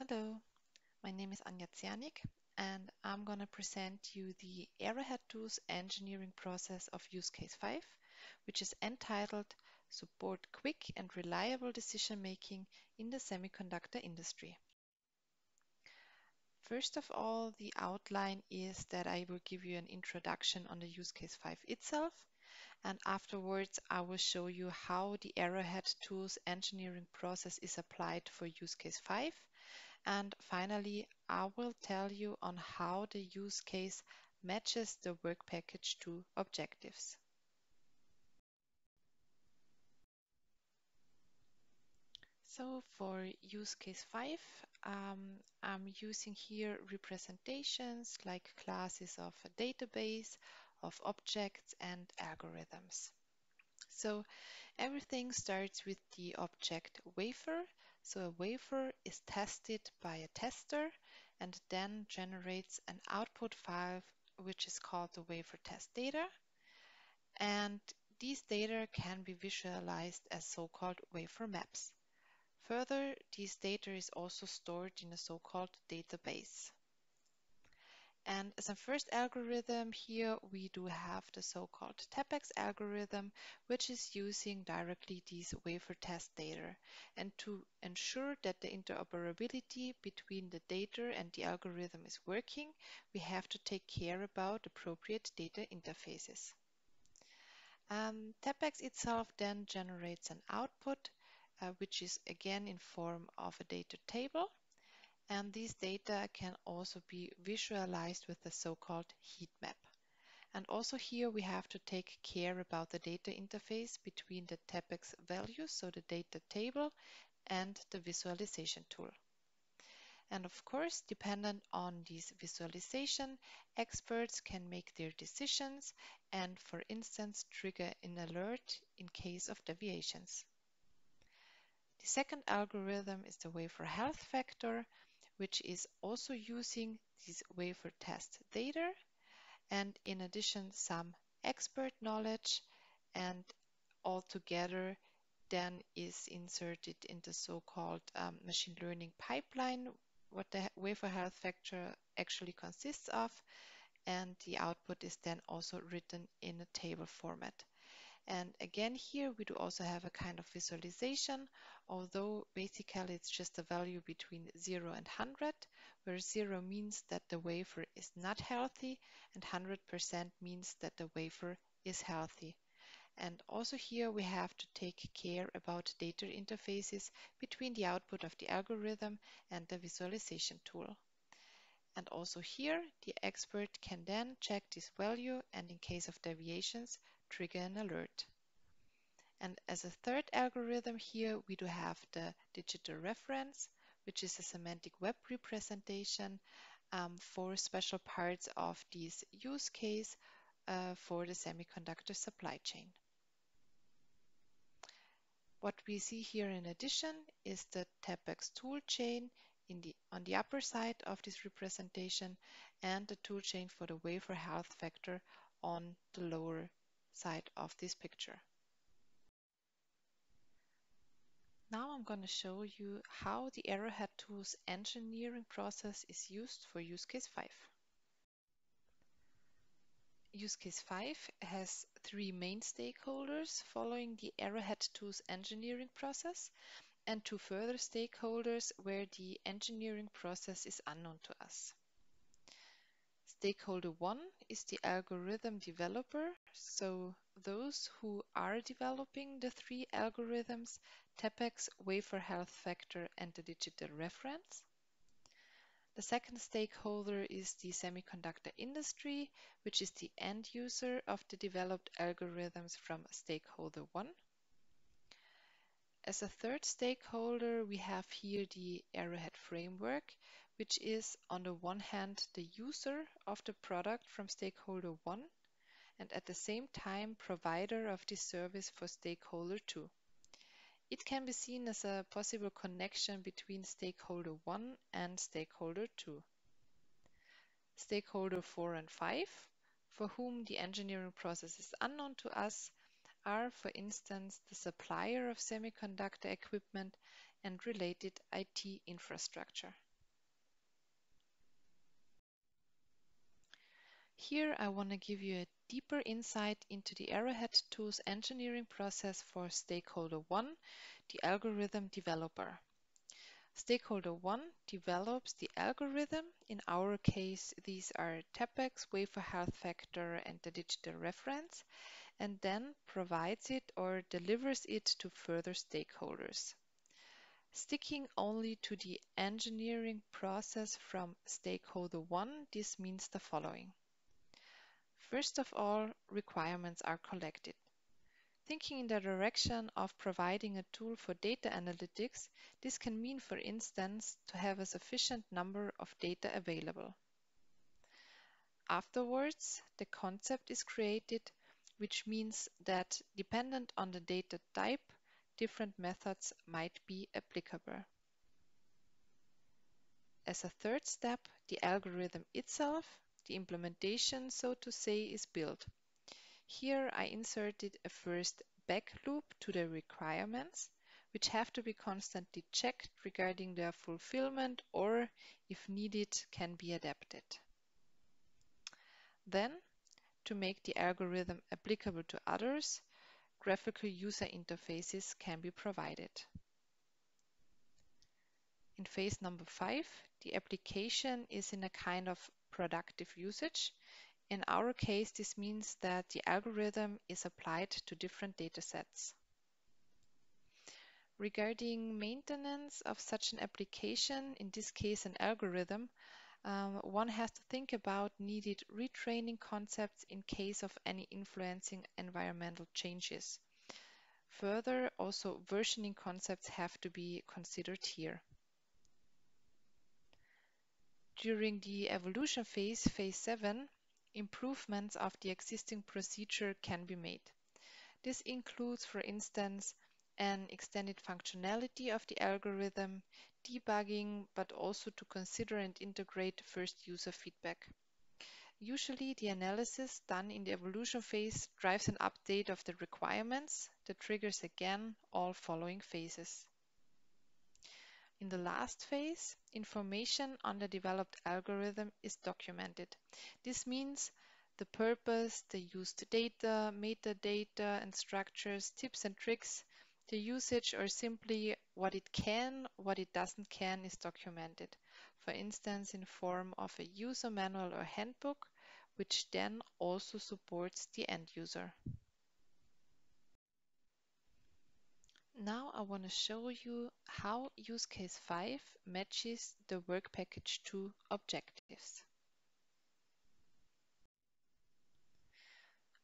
Hello, my name is Anja Zernik, and I'm going to present you the Arrowhead Tools engineering process of use case 5, which is entitled Support Quick and Reliable Decision Making in the Semiconductor Industry. First of all, the outline is that I will give you an introduction on the use case 5 itself, and afterwards I will show you how the Arrowhead Tools engineering process is applied for use case 5. And finally, I will tell you on how the use case matches the work package to objectives. So for use case 5, I'm using here representations like classes of a database, of objects and algorithms. So everything starts with the object wafer. So a wafer is tested by a tester and then generates an output file which is called the wafer test data. And these data can be visualized as so-called wafer maps. Further, this data is also stored in a so-called database. And as a first algorithm here, we do have the so-called TAPEX algorithm, which is using directly these wafer test data. And to ensure that the interoperability between the data and the algorithm is working, we have to take care about appropriate data interfaces. TAPEX itself then generates an output, which is again in form of a data table. And these data can also be visualized with the so-called heat map. And also here we have to take care about the data interface between the TAPEX values, so the data table, and the visualization tool. And of course, dependent on this visualization, experts can make their decisions and, for instance, trigger an alert in case of deviations. The second algorithm is the wafer health factor, which is also using this wafer test data and in addition some expert knowledge, and altogether then is inserted in the so-called machine learning pipeline, what the wafer health factor actually consists of, and the output is then also written in a table format. And again, here we do also have a kind of visualization, although basically it's just a value between 0 and 100, where 0 means that the wafer is not healthy and 100% means that the wafer is healthy. And also here we have to take care about data interfaces between the output of the algorithm and the visualization tool. And also here, the expert can then check this value and in case of deviations, trigger an alert. And as a third algorithm here, we do have the digital reference, which is a semantic web representation for special parts of this use case for the semiconductor supply chain. What we see here in addition is the TAPEX toolchain on the upper side of this representation and the toolchain for the wafer health factor on the lower side of this picture. Now I'm going to show you how the Arrowhead Tools engineering process is used for use case 5. Use case 5 has 3 main stakeholders following the Arrowhead Tools engineering process and 2 further stakeholders where the engineering process is unknown to us. Stakeholder 1 is the algorithm developer, so those who are developing the 3 algorithms, TAPEX, wafer health factor, and the digital reference. The second stakeholder is the semiconductor industry, which is the end user of the developed algorithms from stakeholder 1. As a third stakeholder, we have here the Arrowhead framework, which is on the one hand the user of the product from stakeholder 1 and at the same time provider of this service for stakeholder 2. It can be seen as a possible connection between stakeholder 1 and stakeholder 2. Stakeholder 4 and 5, for whom the engineering process is unknown to us, are, for instance, the supplier of semiconductor equipment and related IT infrastructure. Here I want to give you a deeper insight into the Arrowhead tool's engineering process for stakeholder 1, the algorithm developer. Stakeholder 1 develops the algorithm. In our case, these are TAPEX, wafer health factor, and the digital reference, and then provides it or delivers it to further stakeholders. Sticking only to the engineering process from stakeholder 1, this means the following. First of all, requirements are collected. Thinking in the direction of providing a tool for data analytics, this can mean, for instance, to have a sufficient number of data available. Afterwards, the concept is created, which means that dependent on the data type, different methods might be applicable. As a third step, the algorithm itself, the implementation, so to say, is built. Here I inserted a first back loop to the requirements, which have to be constantly checked regarding their fulfillment or, if needed, can be adapted. Then, to make the algorithm applicable to others, graphical user interfaces can be provided. In phase number 5, the application is in a kind of productive usage. In our case, this means that the algorithm is applied to different datasets. Regarding maintenance of such an application, in this case an algorithm, one has to think about needed retraining concepts in case of any influencing environmental changes. Further, also versioning concepts have to be considered here. During the evolution phase, phase 7, improvements of the existing procedure can be made. This includes, for instance, an extended functionality of the algorithm, debugging, but also to consider and integrate first user feedback. Usually, the analysis done in the evolution phase drives an update of the requirements that triggers again all following phases. In the last phase, information on the developed algorithm is documented. This means the purpose, the used data, metadata and structures, tips and tricks, the usage, or simply what it can, what it doesn't can is documented. For instance, in form of a user manual or handbook, which then also supports the end user. Now I want to show you how use case 5 matches the work package 2 objectives.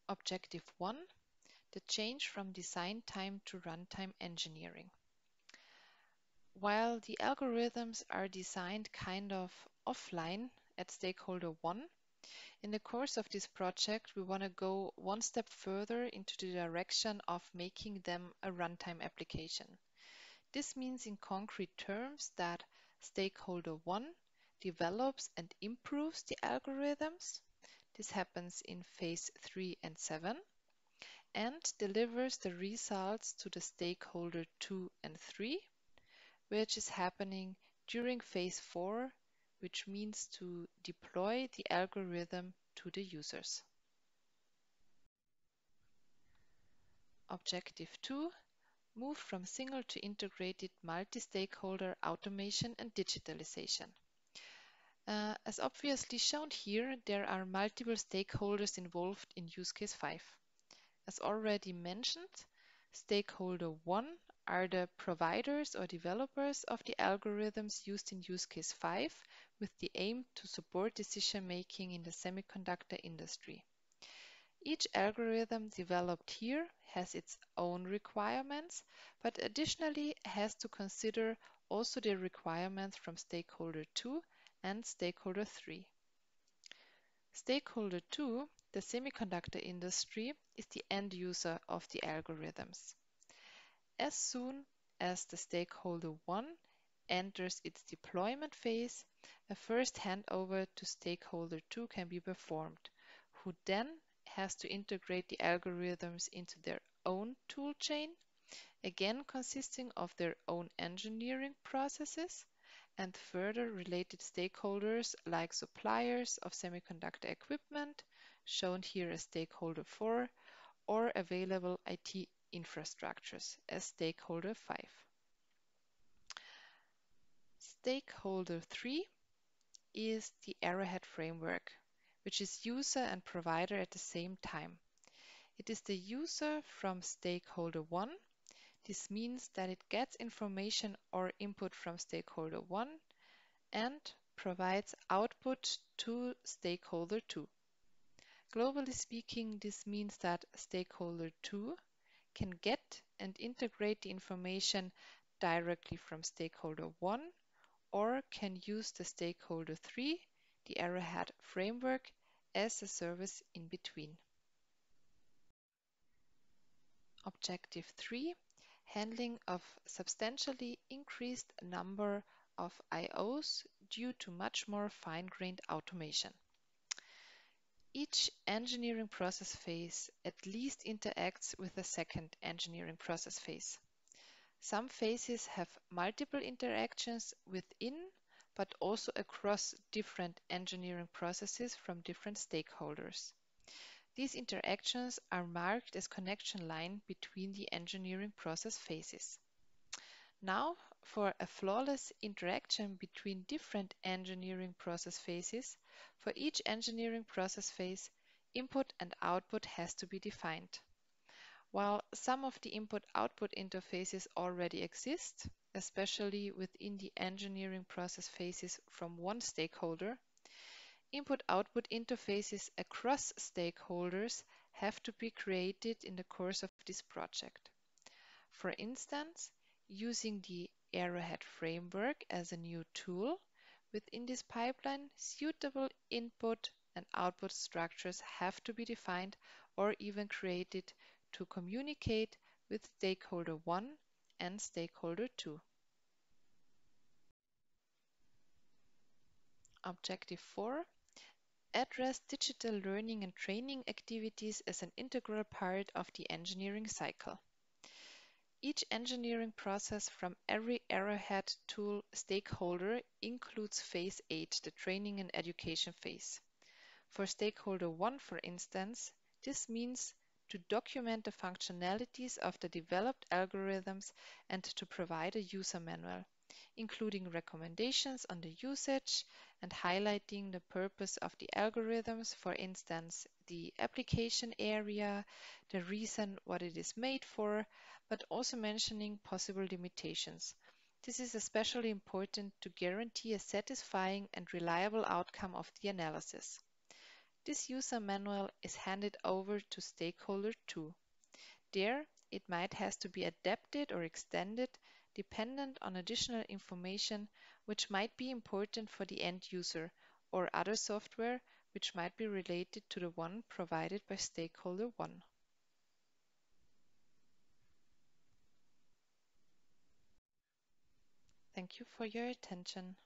Objective 1, the change from design time to runtime engineering. While the algorithms are designed kind of offline at stakeholder 1, in the course of this project we want to go one step further into the direction of making them a runtime application. This means in concrete terms that stakeholder 1 develops and improves the algorithms. This happens in phase 3 and 7 and delivers the results to the stakeholder 2 and 3, which is happening during phase 4, which means to deploy the algorithm to the users. Objective 2, move from single to integrated multi-stakeholder automation and digitalization. As obviously shown here, there are multiple stakeholders involved in use case 5. As already mentioned, stakeholder 1 are the providers or developers of the algorithms used in use case 5 with the aim to support decision making in the semiconductor industry. Each algorithm developed here has its own requirements, but additionally has to consider also the requirements from stakeholder 2 and stakeholder 3. Stakeholder 2, the semiconductor industry, is the end user of the algorithms. As soon as the stakeholder 1 enters its deployment phase, a first handover to stakeholder 2 can be performed, who then has to integrate the algorithms into their own toolchain, again consisting of their own engineering processes and further related stakeholders like suppliers of semiconductor equipment, shown here as stakeholder 4, or available IT infrastructures as stakeholder 5. Stakeholder 3 is the Arrowhead framework, which is user and provider at the same time. It is the user from stakeholder 1. This means that it gets information or input from stakeholder 1 and provides output to stakeholder 2. Globally speaking, this means that stakeholder 2 can get and integrate the information directly from stakeholder 1 or can use the stakeholder 3, the Arrowhead framework, as a service in between. Objective 3, handling of substantially increased number of IOs due to much more fine-grained automation. Each engineering process phase at least interacts with a second engineering process phase. Some phases have multiple interactions within, but also across different engineering processes from different stakeholders. These interactions are marked as connection line between the engineering process phases. Now, for a flawless interaction between different engineering process phases, for each engineering process phase, input and output has to be defined. While some of the input-output interfaces already exist, especially within the engineering process phases from one stakeholder, input-output interfaces across stakeholders have to be created in the course of this project. For instance, using the Arrowhead framework as a new tool, within this pipeline, suitable input and output structures have to be defined or even created to communicate with stakeholder 1 and stakeholder 2. Objective 4, address digital learning and training activities as an integral part of the engineering cycle. Each engineering process from every Arrowhead tool stakeholder includes phase 8, the training and education phase. For stakeholder 1, for instance, this means to document the functionalities of the developed algorithms and to provide a user manual, including recommendations on the usage and highlighting the purpose of the algorithms, for instance, the application area, the reason what it is made for, but also mentioning possible limitations. This is especially important to guarantee a satisfying and reliable outcome of the analysis. This user manual is handed over to stakeholder 2. There, it might has to be adapted or extended dependent on additional information which might be important for the end user or other software which might be related to the one provided by stakeholder 1. Thank you for your attention.